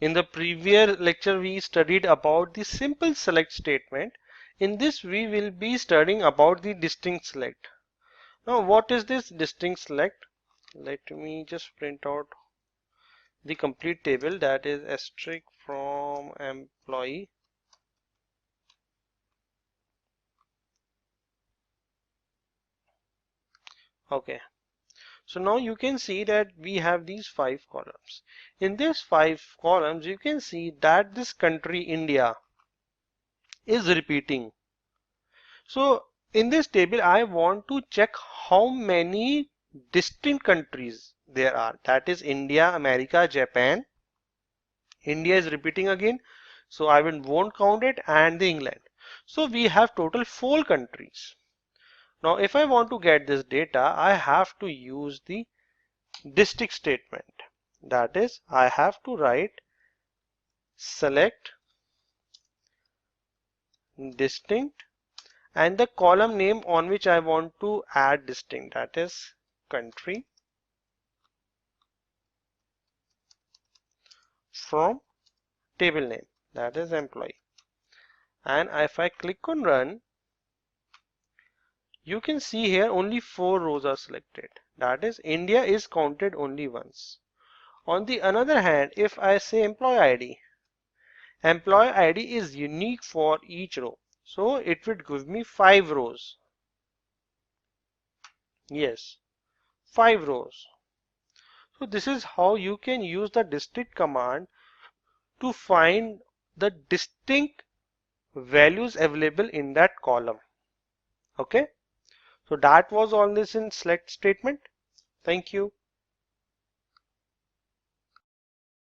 In the previous lecture, we studied about the simple select statement. In this, we will be studying about the distinct select. Now, what is this distinct select? Let me just print out the complete table, that is asterisk from employee. Okay. So now you can see that we have these 5 columns. In these 5 columns, you can see that this country India is repeating. So in this table, I want to check how many distinct countries there are. That is India, America, Japan. India is repeating again. So I won't count it, and the England. So we have total 4 countries. Now if I want to get this data, I have to use the distinct statement. That is, I have to write select distinct and the column name on which I want to add distinct, that is country, from table name, that is employee. And if I click on run, you can see here only 4 rows are selected. That is, India is counted only once. On the other hand, if I say employee ID is unique for each row. So it would give me 5 rows. Yes, 5 rows. So this is how you can use the distinct command to find the distinct values available in that column. Okay. So that was all this in select statement. Thank you.